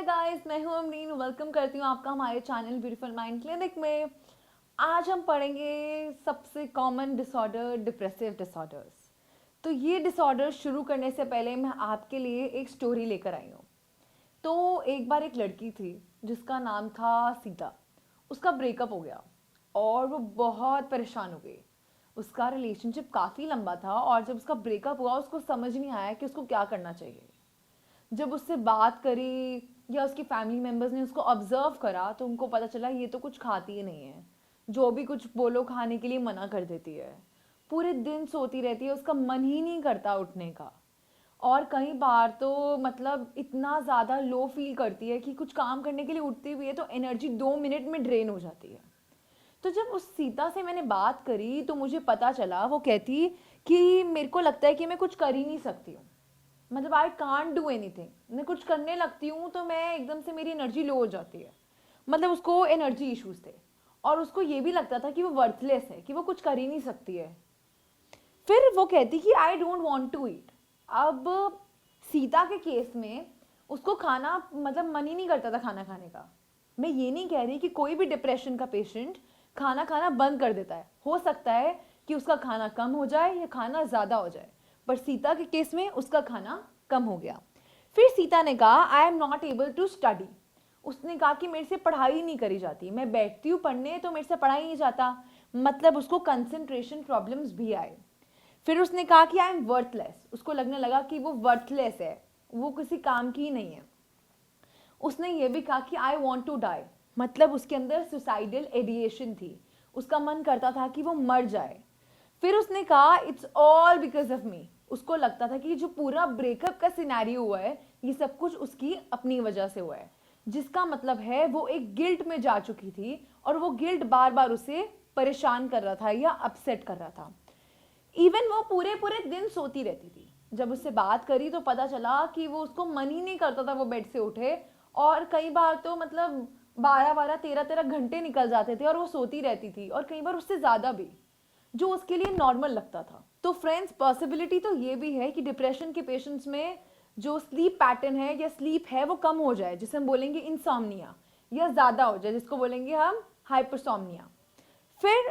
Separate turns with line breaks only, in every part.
Hi guys, मैं हूं Amreen. Welcome करती हूं आपका हमारे चैनल ब्यूटीफुल माइंड क्लिनिक में। आज हम पढ़ेंगे सबसे कॉमन डिसऑर्डर, डिप्रेसिव डिसऑर्डर्स। तो ये डिसऑर्डर शुरू करने से पहले मैं आपके लिए एक स्टोरी लेकर आई हूँ। तो एक बार एक लड़की थी जिसका नाम था सीता। उसका ब्रेकअप हो गया और वो बहुत परेशान हो गई। उसका रिलेशनशिप काफ़ी लंबा था और जब उसका ब्रेकअप हुआ उसको समझ नहीं आया कि उसको क्या करना चाहिए। जब उससे बात करी या उसकी फैमिली मेम्बर्स ने उसको ऑब्जर्व करा तो उनको पता चला ये तो कुछ खाती ही नहीं है। जो भी कुछ बोलो खाने के लिए मना कर देती है। पूरे दिन सोती रहती है, उसका मन ही नहीं करता उठने का। और कई बार तो मतलब इतना ज़्यादा लो फील करती है कि कुछ काम करने के लिए उठती भी है तो एनर्जी 2 मिनट में ड्रेन हो जाती है। तो जब उस सीता से मैंने बात करी तो मुझे पता चला, वो कहती कि मेरे को लगता है कि मैं कुछ कर ही नहीं सकती हूँ। मतलब आई कांट डू एनीथिंग। मैं कुछ करने लगती हूँ तो मैं एकदम से मेरी एनर्जी लो हो जाती है। मतलब उसको एनर्जी इश्यूज थे और उसको ये भी लगता था कि वो वर्थलेस है, कि वो कुछ कर ही नहीं सकती है। फिर वो कहती कि I don't want to eat. अब सीता के केस में उसको खाना मतलब मन ही नहीं करता था खाना खाने का। मैं ये नहीं कह रही कि कोई भी डिप्रेशन का पेशेंट खाना खाना बंद कर देता है। हो सकता है कि उसका खाना कम हो जाए या खाना ज़्यादा हो जाए, पर सीता के केस में उसका खाना कम हो गया। फिर सीता ने कहा I am not able to study. उसने कहा कि मेरे से पढ़ाई नहीं करी जाती, मैं बैठती हूँ पढ़ने तो मेरे से पढ़ाई नहीं जाता। मतलब उसको कंसंट्रेशन प्रॉब्लम्स भी आए। फिर उसने कहा कि आई एम वर्थलेस। उसको लगने लगा कि वो वर्थलेस है, वो किसी काम की ही नहीं है। उसने ये भी कहा कि आई वॉन्ट टू डाई। मतलब उसके अंदर सुसाइडल एडिएशन थी, उसका मन करता था कि वो मर जाए। फिर उसने कहा it's all because of me. उसको लगता था कि जो पूरा ब्रेकअप का सिनेरियो हुआ है ये सब कुछ उसकी अपनी वजह से हुआ है। जिसका मतलब है वो एक गिल्ट में जा चुकी थी और वो गिल्ट बार बार उसे परेशान कर रहा था या अपसेट कर रहा था। इवन वो पूरे पूरे दिन सोती रहती थी। जब उससे बात करी तो पता चला कि वो उसको मन ही नहीं करता था वो बेड से उठे। और कई बार तो मतलब 12-12 13-13 घंटे निकल जाते थे और वो सोती रहती थी, और कई बार उससे ज़्यादा भी, जो उसके लिए नॉर्मल लगता था। तो फ्रेंड्स, पॉसिबिलिटी तो ये भी है कि डिप्रेशन के पेशेंट्स में जो स्लीप पैटर्न है या स्लीप है वो कम हो जाए, जिसे हम बोलेंगे इंसोम्निया, या ज़्यादा हो जाए जिसको बोलेंगे हम हाइपरसोम्निया। फिर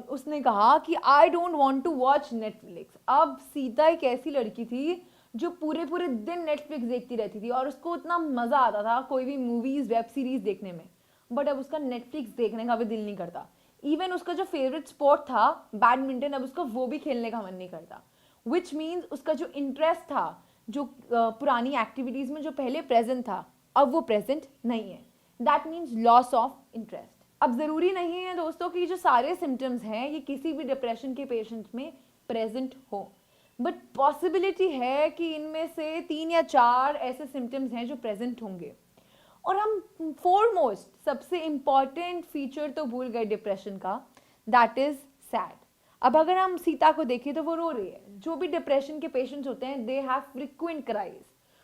उसने कहा कि I don't want to watch Netflix. अब सीता एक ऐसी लड़की थी जो पूरे पूरे दिन नेटफ्लिक्स देखती रहती थी और उसको इतना मज़ा आता था कोई भी मूवीज़ वेब सीरीज़ देखने में। बट अब उसका नेटफ्लिक्स देखने का भी दिल नहीं करता। इवन उसका जो फेवरेट स्पोर्ट था बैडमिंटन, अब उसका वो भी खेलने का मन नहीं करता। विच मीन्स उसका जो इंटरेस्ट था, जो पुरानी एक्टिविटीज़ में जो पहले प्रेजेंट था, अब वो प्रेजेंट नहीं है। That means loss of interest. अब ज़रूरी नहीं है दोस्तों कि जो सारे सिम्टम्स हैं ये किसी भी डिप्रेशन के पेशेंट में प्रेजेंट हो, बट पॉसिबिलिटी है कि इनमें से 3 या 4 ऐसे सिम्टम्स हैं जो प्रेजेंट होंगे। और हम फोरमोस्ट सबसे इंपॉर्टेंट फीचर तो भूल गए डिप्रेशन का, दैट इज सैड। अब अगर हम सीता को देखें तो वो रो रही है। जो भी डिप्रेशन के पेशेंट्स होते हैं दे हैव फ्रिक्वेंट क्राइज।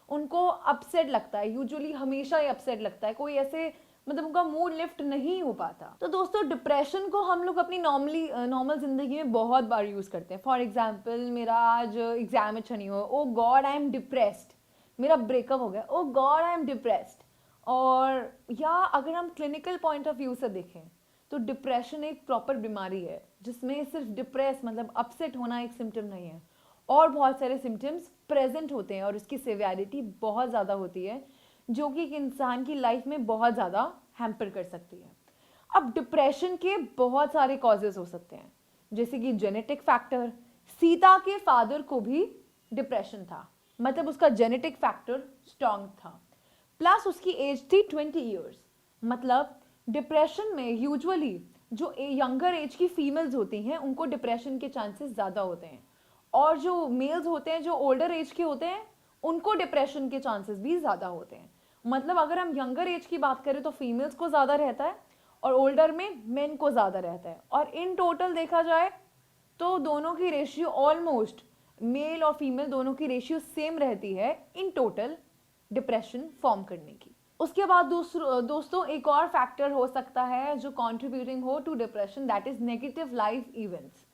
उनको अपसेट लगता है, यूजुअली हमेशा ही अपसेट लगता है, कोई ऐसे मतलब उनका मूड लिफ्ट नहीं हो पाता। तो दोस्तों, डिप्रेशन को हम लोग अपनी नॉर्मल जिंदगी में बहुत बार यूज करते हैं। फॉर एग्जाम्पल, मेरा आज एग्जाम अच्छा नहीं हुआ, ओ गॉड आई एम डिप्रेस्ड। मेरा ब्रेकअप हो गया, ओ गॉड आई एम डिप्रेस्ड। और या अगर हम क्लिनिकल पॉइंट ऑफ व्यू से देखें तो डिप्रेशन एक प्रॉपर बीमारी है जिसमें सिर्फ डिप्रेस मतलब अपसेट होना एक सिम्टम नहीं है, और बहुत सारे सिम्टम्स प्रेजेंट होते हैं और उसकी सिवियरिटी बहुत ज़्यादा होती है, जो कि एक इंसान की लाइफ में बहुत ज़्यादा हैम्पर कर सकती है। अब डिप्रेशन के बहुत सारे कॉजेज हो सकते हैं, जैसे कि जेनेटिक फैक्टर। सीता के फादर को भी डिप्रेशन था, मतलब उसका जेनेटिक फैक्टर स्ट्रांग था। प्लस उसकी एज थी 20 ईयर्स। मतलब डिप्रेशन में यूजुअली जो यंगर एज की फीमेल्स होती हैं उनको डिप्रेशन के चांसेस ज़्यादा होते हैं, और जो मेल्स होते हैं जो ओल्डर एज के होते हैं उनको डिप्रेशन के चांसेस भी ज़्यादा होते हैं। मतलब अगर हम यंगर एज की बात करें तो फीमेल्स को ज़्यादा रहता है और ओल्डर में मेन को ज़्यादा रहता है। और इन टोटल देखा जाए तो दोनों की रेशियो ऑलमोस्ट, मेल और फीमेल दोनों की रेशियो सेम रहती है इन टोटल डिप्रेशन फॉर्म करने की। उसके बाद दोस्तों एक और फैक्टर हो सकता है जो कंट्रीब्यूटिंग हो to depression, that is negative life events.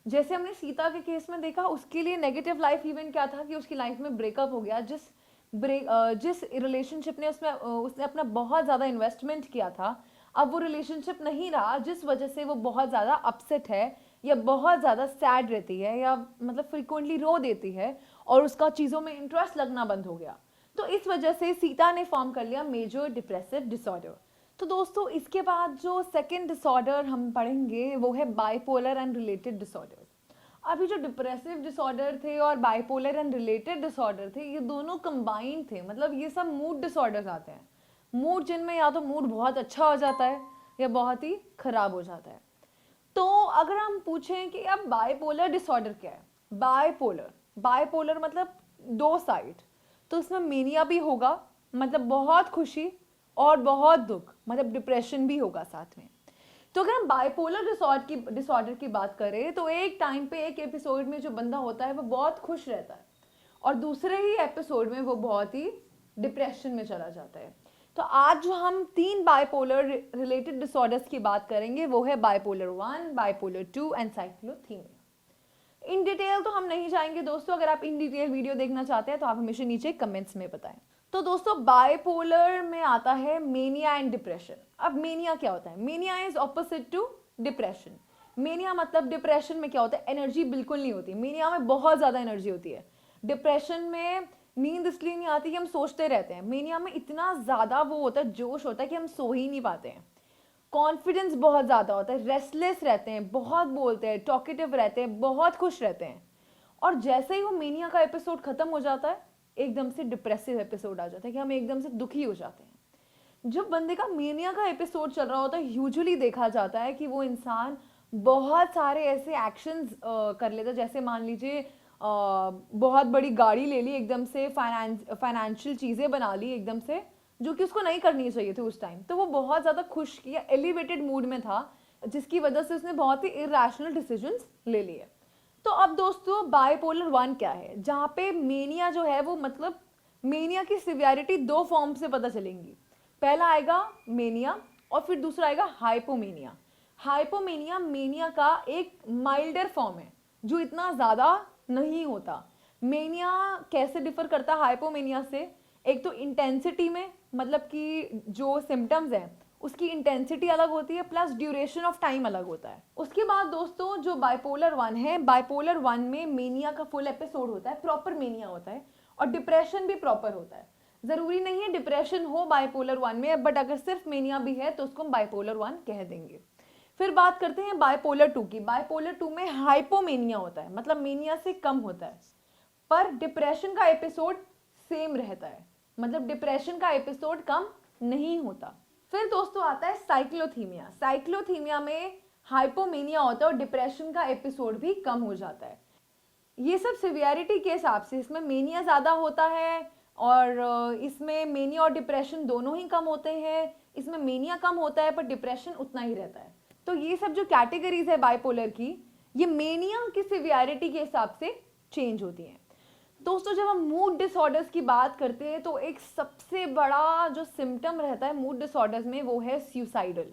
जैसे हमने सीता के केस में देखा, उसके लिए नेगेटिव लाइफ इवेंट क्या था कि उसकी लाइफ में ब्रेकअप हो गया, जिस जिस रिलेशनशिप ने उसने अपना बहुत ज़्यादा इन्वेस्टमेंट किया था, अब वो रिलेशनशिप नहीं रहा, जिस वजह से वो बहुत ज़्यादा अपसेट है या बहुत ज़्यादा सैड रहती है या मतलब फ्रिक्वेंटली रो देती है और उसका चीज़ों में इंटरेस्ट लगना बंद हो गया। तो इस वजह से सीता ने फॉर्म कर लिया मेजर डिप्रेसिव डिसऑर्डर। तो दोस्तों इसके बाद जो सेकेंड डिसऑर्डर हम पढ़ेंगे वो है बाइपोलर एंड रिलेटेड डिसऑर्डर। अभी जो डिप्रेसिव डिसऑर्डर थे और बाइपोलर एंड रिलेटेड डिसऑर्डर थे, ये दोनों कंबाइंड थे। मतलब ये सब मूड डिसऑर्डर्स आते हैं, मूड जिनमें या तो मूड बहुत अच्छा हो जाता है या बहुत ही खराब हो जाता है। तो अगर हम पूछें कि अब बाइपोलर डिसऑर्डर क्या है, बाइपोलर मतलब दो साइड, तो इसमें मेनिया भी होगा, मतलब बहुत खुशी, और बहुत दुख, मतलब डिप्रेशन भी होगा साथ में। तो अगर हम बाइपोलर डिसऑर्डर की बात करें तो एक टाइम पे एक एपिसोड में जो बंदा होता है वो बहुत खुश रहता है और दूसरे ही एपिसोड में वो बहुत ही डिप्रेशन में चला जाता है। तो आज जो हम 3 बाइपोलर रिलेटेड डिसऑर्डर्स की बात करेंगे वो है bipolar 1, bipolar 2 and cyclothymia. In detail तो हम नहीं जाएंगे दोस्तों, अगर आप इन डिटेल वीडियो देखना चाहते हैं तो आप हमेशा नीचे कमेंट्स में बताएं। तो दोस्तों बाइपोलर में आता है मेनिया एंड डिप्रेशन। अब मेनिया क्या होता है? Mania is opposite to depression. Mania मतलब डिप्रेशन में क्या होता है, एनर्जी बिल्कुल नहीं होती, मेनिया में बहुत ज़्यादा एनर्जी होती है। डिप्रेशन में नींद इसलिए नहीं आती कि हम सोचते रहते हैं, मेनिया में इतना ज़्यादा वो होता है, जोश होता है कि हम सो ही नहीं पाते हैं। कॉन्फिडेंस बहुत ज़्यादा होता है, रेस्टलेस रहते हैं, बहुत बोलते हैं, टॉकेटिव रहते हैं, बहुत खुश रहते हैं। और जैसे ही वो मेनिया का एपिसोड खत्म हो जाता है, एकदम से डिप्रेसिव एपिसोड आ जाता है कि हम एकदम से दुखी हो जाते हैं। जब बंदे का मेनिया का एपिसोड चल रहा होता है, यूजुअली देखा जाता है कि वो इंसान बहुत सारे ऐसे एक्शंस कर लेता है, जैसे मान लीजिए बहुत बड़ी गाड़ी ले ली एकदम से, फाइनेंशियल चीज़ें बना ली एकदम से, जो कि उसको नहीं करनी चाहिए थी उस टाइम। तो वो बहुत ज़्यादा खुश या एलिवेटेड मूड में था, जिसकी वजह से उसने बहुत ही इरेशनल डिसीजंस ले लिए। तो अब दोस्तों बाइपोलर 1 क्या है, जहाँ पे मेनिया जो है वो मतलब मेनिया की सिवियरिटी 2 फॉर्म से पता चलेंगी। पहला आएगा मेनिया और फिर दूसरा आएगा हाइपोमेनिया। हाइपोमेनिया मेनिया का एक माइल्डर फॉर्म है जो इतना ज़्यादा नहीं होता। मेनिया कैसे डिफर करता है हाइपोमेनिया से? एक तो इंटेंसिटी में, मतलब कि जो सिम्टम्स हैं उसकी इंटेंसिटी अलग होती है, प्लस ड्यूरेशन ऑफ टाइम अलग होता है। उसके बाद दोस्तों जो बाइपोलर 1 है, बाइपोलर 1 में मेनिया का फुल एपिसोड होता है, प्रॉपर मेनिया होता है और डिप्रेशन भी प्रॉपर होता है। ज़रूरी नहीं है डिप्रेशन हो बाइपोलर 1 में, बट अगर सिर्फ मेनिया भी है तो उसको हम बाइपोलर 1 कह देंगे। फिर बात करते हैं बाइपोलर 2 की। बाइपोलर 2 में हाइपोमेनिया होता है, मतलब मेनिया से कम होता है, पर डिप्रेशन का एपिसोड सेम रहता है, मतलब डिप्रेशन का एपिसोड कम नहीं होता। फिर दोस्तों आता है साइक्लोथीमिया। साइक्लोथीमिया में हाइपोमेनिया होता है और डिप्रेशन का एपिसोड भी कम हो जाता है। ये सब सिवियरिटी के हिसाब से, इसमें मेनिया ज़्यादा होता है और इसमें मेनिया और डिप्रेशन दोनों ही कम होते हैं। इसमें मेनिया कम होता है पर डिप्रेशन उतना ही रहता है। तो ये सब जो कैटेगरीज है बाइपोलर की, ये मेनिया की सिवियरिटी के हिसाब से चेंज होती हैं। दोस्तों जब हम मूड डिसऑर्डर्स की बात करते हैं तो एक सबसे बड़ा जो सिम्टम रहता है मूड डिसऑर्डर्स में वो है सुसाइडल।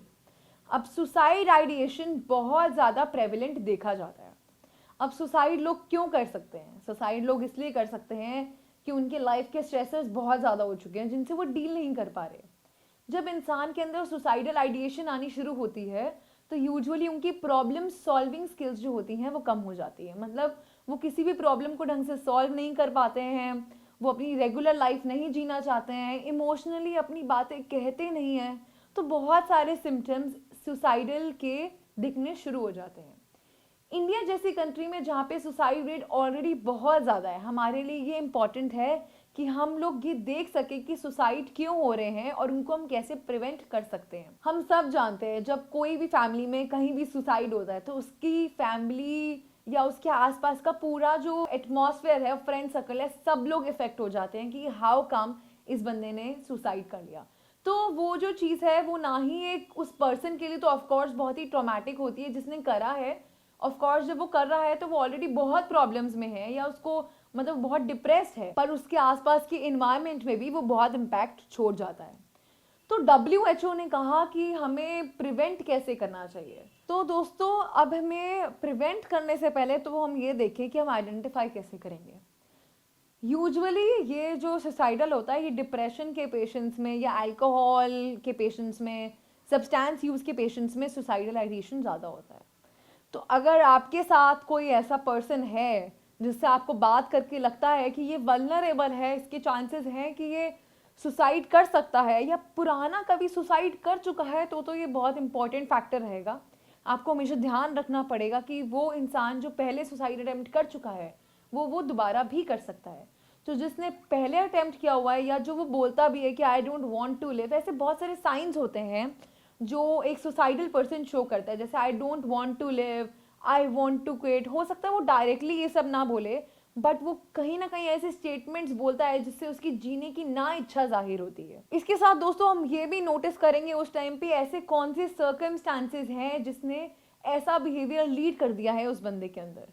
अब सुसाइड आइडिएशन बहुत ज़्यादा प्रेवलेंट देखा जाता है। अब सुसाइड लोग क्यों कर सकते हैं? सुसाइड लोग इसलिए कर सकते हैं कि उनके लाइफ के स्ट्रेसेस बहुत ज़्यादा हो चुके हैं जिनसे वो डील नहीं कर पा रहे। जब इंसान के अंदर सुसाइडल आइडिएशन आनी शुरू होती है तो यूजुअली उनकी प्रॉब्लम सॉल्विंग स्किल्स जो होती हैं वो कम हो जाती है। मतलब वो किसी भी प्रॉब्लम को ढंग से सॉल्व नहीं कर पाते हैं, वो अपनी रेगुलर लाइफ नहीं जीना चाहते हैं, इमोशनली अपनी बातें कहते नहीं हैं। तो बहुत सारे सिम्टम्स सुसाइडल के दिखने शुरू हो जाते हैं। इंडिया जैसी कंट्री में जहाँ पे सुसाइड रेट ऑलरेडी बहुत ज़्यादा है, हमारे लिए ये इम्पॉर्टेंट है कि हम लोग ये देख सके कि सुसाइड क्यों हो रहे हैं और उनको हम कैसे प्रिवेंट कर सकते हैं। हम सब जानते हैं जब कोई भी फैमिली में कहीं भी सुसाइड होता है तो उसकी फैमिली या उसके आसपास का पूरा जो एटमॉस्फेयर है, फ्रेंड सर्कल है, सब लोग इफेक्ट हो जाते हैं कि हाउ कम इस बंदे ने सुसाइड कर लिया। तो वो जो चीज़ है वो ना ही एक उस पर्सन के लिए तो ऑफकोर्स बहुत ही ट्रॉमेटिक होती है जिसने करा है। ऑफकोर्स जब वो कर रहा है तो वो ऑलरेडी बहुत प्रॉब्लम्स में है या उसको मतलब बहुत डिप्रेस्ड है, पर उसके आसपास के इन्वायरमेंट में भी वो बहुत इम्पैक्ट छोड़ जाता है। तो WHO ने कहा कि हमें प्रिवेंट कैसे करना चाहिए। तो दोस्तों अब हमें प्रिवेंट करने से पहले तो हम ये देखें कि हम आइडेंटिफाई कैसे करेंगे। यूजुअली ये जो सुसाइडल होता है ये डिप्रेशन के पेशेंट्स में या अल्कोहल के पेशेंट्स में, सब्सटेंस यूज़ के पेशेंट्स में सुसाइडल आइडिएशन ज़्यादा होता है। तो अगर आपके साथ कोई ऐसा पर्सन है जिससे आपको बात करके लगता है कि ये वल्नरेबल है, इसके चांसेस हैं कि ये सुसाइड कर सकता है या पुराना कभी सुसाइड कर चुका है, तो ये बहुत इंपॉर्टेंट फैक्टर रहेगा। आपको हमेशा ध्यान रखना पड़ेगा कि वो इंसान जो पहले सुसाइड अटेम्प्ट कर चुका है वो दोबारा भी कर सकता है। तो जिसने पहले अटेम्प्ट किया हुआ है या जो वो बोलता भी है कि I don't want to live, ऐसे बहुत सारे साइंस होते हैं जो एक सुसाइडल पर्सन शो करता है, जैसे I don't want to live, I want to quit. हो सकता है वो डायरेक्टली ये सब ना बोले, बट वो कहीं ना कहीं ऐसे स्टेटमेंट्स बोलता है जिससे उसकी जीने की ना इच्छा जाहिर होती है। इसके साथ दोस्तों हम ये भी नोटिस करेंगे उस टाइम पे ऐसे कौन से सर्कमस्टांसेस हैं जिसने ऐसा बिहेवियर लीड कर दिया है उस बंदे के अंदर।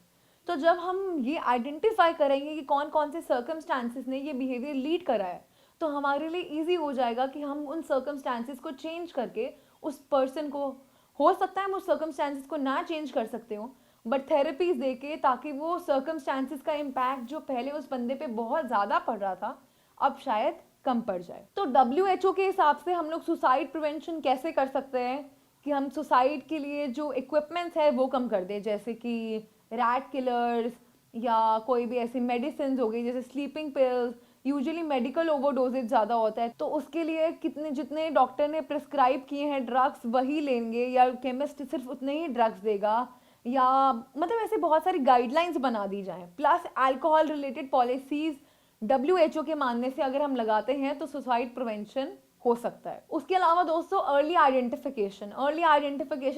तो जब हम ये आइडेंटिफाई करेंगे कि कौन कौन से सर्कमस्टांसेस ने ये बिहेवियर लीड करा है, तो हमारे लिए ईजी हो जाएगा कि हम उन सर्कमस्टांसेस को चेंज करके उस पर्सन को, हो सकता है हम उस सर्कमस्टांसेस को ना चेंज कर सकते हो, बट थेरेपीज देके ताकि वो सर्कमस्टांसेस का इम्पैक्ट जो पहले उस बंदे पे बहुत ज़्यादा पड़ रहा था अब शायद कम पड़ जाए। तो WHO के हिसाब से हम लोग सुसाइड प्रिवेंशन कैसे कर सकते हैं कि हम सुसाइड के लिए जो इक्विपमेंट्स है वो कम कर दें, जैसे कि रैट किलर्स या कोई भी ऐसी मेडिसिन हो गई जैसे स्लीपिंग पिल्स। यूजुअली मेडिकल ओवरडोजेज ज़्यादा होता है, तो उसके लिए कितने जितने डॉक्टर ने प्रिस्क्राइब किए हैं ड्रग्स वही लेंगे या केमिस्ट सिर्फ उतने ही ड्रग्स देगा, या मतलब ऐसे बहुत सारी गाइडलाइंस बना दी जाएं। Plus alcohol related policies WHO के मानने से अगर हम लगाते हैं तो सुसाइड प्रिवेंशन हो सकता है। उसके अलावा दोस्तों अर्ली आइडेंटिफिकेशन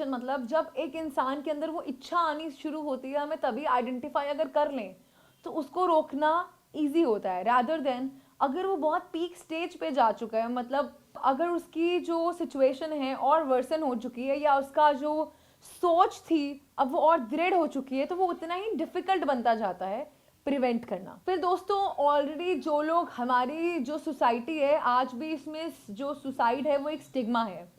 मतलब जब एक इंसान के अंदर वो इच्छा आनी शुरू होती है, हमें तभी आइडेंटिफाई अगर कर लें तो उसको रोकना ईजी होता है, रादर देन अगर वो बहुत पीक स्टेज पे जा चुका है, मतलब अगर उसकी जो सिचुएशन है और वर्सन हो चुकी है या उसका जो सोच थी अब वो और दृढ़ हो चुकी है, तो वो उतना ही डिफिकल्ट बनता जाता है प्रिवेंट करना। फिर दोस्तों ऑलरेडी जो लोग, हमारी जो सोसाइटी है आज भी इसमें जो सुसाइड है वो एक स्टिग्मा है,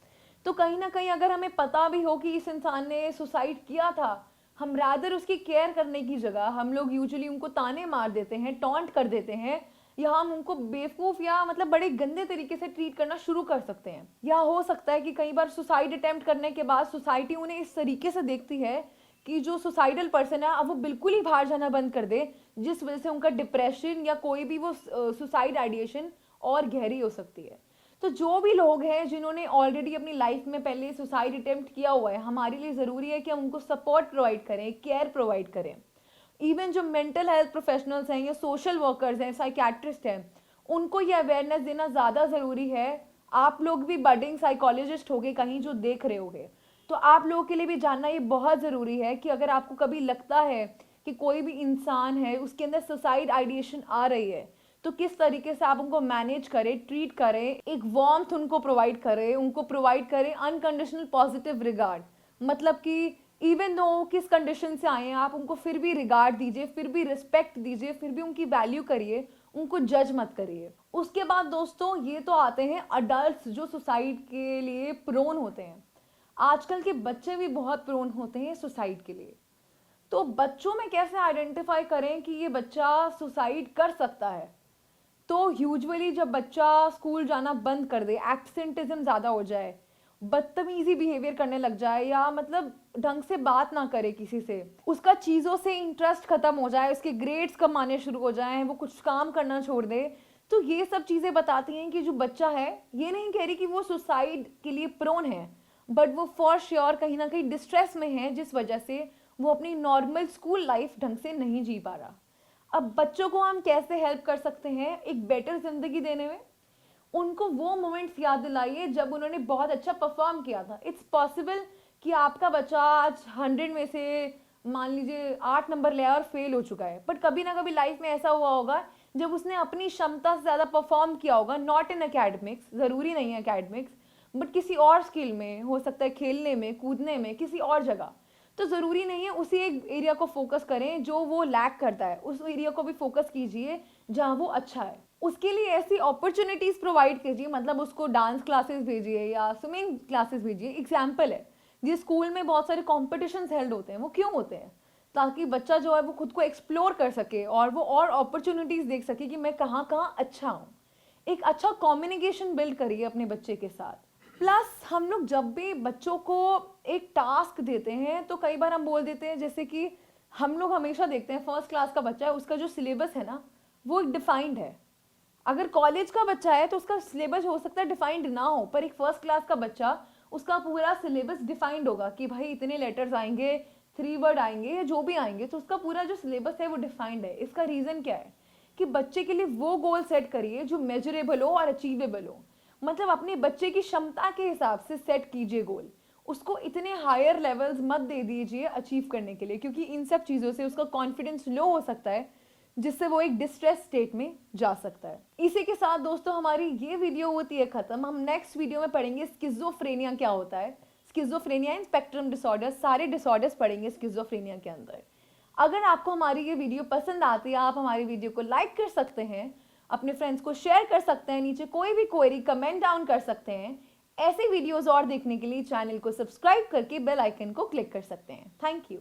तो कहीं ना कहीं अगर हमें पता भी हो कि इस इंसान ने सुसाइड किया था, हम रादर उसकी केयर करने की जगह हम लोग यूजुअली उनको ताने मार देते हैं, टॉन्ट कर देते हैं, या हम उनको बेवकूफ़ या मतलब बड़े गंदे तरीके से ट्रीट करना शुरू कर सकते हैं। या हो सकता है कि कई बार सुसाइड अटेम्प्ट करने के बाद सोसाइटी उन्हें इस तरीके से देखती है कि जो सुसाइडल पर्सन है अब वो बिल्कुल ही बाहर जाना बंद कर दे, जिस वजह से उनका डिप्रेशन या कोई भी वो सुसाइड आइडिएशन और गहरी हो सकती है। तो जो भी लोग हैं जिन्होंने ऑलरेडी अपनी लाइफ में पहले सुसाइड अटेम्प्ट किया हुआ है, हमारे लिए ज़रूरी है कि हम उनको सपोर्ट प्रोवाइड करें, केयर प्रोवाइड करें। इवन जो मेंटल हेल्थ प्रोफेशनल्स हैं या सोशल वर्कर्स हैं, साइकेट्रिस्ट हैं, उनको ये अवेयरनेस देना ज़्यादा ज़रूरी है। आप लोग भी बडिंग साइकोलॉजिस्ट होगे कहीं जो देख रहे होगे, तो आप लोगों के लिए भी जानना ये बहुत ज़रूरी है कि अगर आपको कभी लगता है कि कोई भी इंसान है उसके अंदर सुसाइड आइडिएशन आ रही है, तो किस तरीके से आप उनको मैनेज करें, ट्रीट करें, एक वार्मथ उनको प्रोवाइड करें, अनकंडीशनल पॉजिटिव रिगार्ड। मतलब कि इवन दो किस कंडीशन से आए हैं आप उनको फिर भी रिगार्ड दीजिए, फिर भी रिस्पेक्ट दीजिए, फिर भी उनकी वैल्यू करिए, उनको जज मत करिए। उसके बाद दोस्तों ये तो आते हैं अडल्ट्स जो सुसाइड के लिए प्रोन होते हैं। आजकल के बच्चे भी बहुत प्रोन होते हैं सुसाइड के लिए। तो बच्चों में कैसे आइडेंटिफाई करें कि ये बच्चा सुसाइड कर सकता है? तो यूजुअली जब बच्चा स्कूल जाना बंद कर दे, एब्सेंटिज्म ज़्यादा हो जाए, बदतमीजी बिहेवियर करने लग जाए, या मतलब ढंग से बात ना करे किसी से, उसका चीज़ों से इंटरेस्ट खत्म हो जाए, उसके ग्रेड्स कम आने शुरू हो जाएं, वो कुछ काम करना छोड़ दे, तो ये सब चीज़ें बताती हैं कि जो बच्चा है, ये नहीं कह रही कि वो सुसाइड के लिए प्रोन है, बट वो फॉर श्योर कहीं ना कहीं डिस्ट्रेस में है, जिस वजह से वो अपनी नॉर्मल स्कूल लाइफ ढंग से नहीं जी पा रहा। अब बच्चों को हम कैसे हेल्प कर सकते हैं एक बेटर जिंदगी देने में? उनको वो मोमेंट्स याद दिलाइए जब उन्होंने बहुत अच्छा परफॉर्म किया था। इट्स पॉसिबल कि आपका बच्चा आज 100 में से मान लीजिए 8 नंबर ले आया और फेल हो चुका है, बट कभी ना कभी लाइफ में ऐसा हुआ होगा जब उसने अपनी क्षमता से ज़्यादा परफॉर्म किया होगा, नॉट इन एकेडमिक्स, ज़रूरी नहीं है एकेडमिक्स, बट किसी और स्किल में, हो सकता है खेलने में, कूदने में, किसी और जगह। तो ज़रूरी नहीं है उसी एक एरिया को फोकस करें जो वो लैक करता है, उस एरिया को भी फोकस कीजिए जहाँ वो अच्छा है। उसके लिए ऐसी अपॉर्चुनिटीज़ प्रोवाइड कीजिए, मतलब उसको डांस क्लासेस भेजिए या स्विमिंग क्लासेस भेजिए। एग्जाम्पल है, जिस स्कूल में बहुत सारे कॉम्पिटिशन्स हेल्ड होते हैं, वो क्यों होते हैं? ताकि बच्चा जो है वो खुद को एक्सप्लोर कर सके और वो और अपॉर्चुनिटीज़ देख सके कि मैं कहाँ कहाँ अच्छा हूँ। एक अच्छा कम्युनिकेशन बिल्ड करिए अपने बच्चे के साथ। प्लस हम लोग जब भी बच्चों को एक टास्क देते हैं तो कई बार हम बोल देते हैं, जैसे कि हम लोग हमेशा देखते हैं फर्स्ट क्लास का बच्चा है, उसका जो सिलेबस है ना वो एक डिफाइंड है। अगर कॉलेज का बच्चा है तो उसका सिलेबस हो सकता है डिफाइंड ना हो, पर एक फर्स्ट क्लास का बच्चा उसका पूरा सिलेबस डिफाइंड होगा कि भाई इतने लेटर्स आएंगे, 3 वर्ड आएंगे या जो भी आएंगे, तो उसका पूरा जो सिलेबस है वो डिफाइंड है। इसका रीज़न क्या है कि बच्चे के लिए वो गोल सेट करिए जो मेजरेबल हो और अचीवेबल हो। मतलब अपने बच्चे की क्षमता के हिसाब से सेट कीजिए गोल, उसको इतने हायर लेवल्स मत दे दीजिए अचीव करने के लिए, क्योंकि इन सब चीज़ों से उसका कॉन्फिडेंस लो हो सकता है, जिससे वो एक डिस्ट्रेस स्टेट में जा सकता है। इसी के साथ दोस्तों हमारी ये वीडियो होती है खत्म। हम नेक्स्ट वीडियो में पढ़ेंगे स्किज़ोफ्रेनिया क्या होता है, स्किज़ोफ्रेनिया एंड स्पेक्ट्रम डिसऑर्डर, सारे डिसऑर्डर्स पढ़ेंगे स्किज़ोफ्रेनिया के अंदर। अगर आपको हमारी ये वीडियो पसंद आती है, आप हमारी वीडियो को लाइक कर सकते हैं, अपने फ्रेंड्स को शेयर कर सकते हैं, नीचे कोई भी क्वेरी कमेंट डाउन कर सकते हैं। ऐसे वीडियोस और देखने के लिए चैनल को सब्सक्राइब करके बेल आइकन को क्लिक कर सकते हैं। Thank you.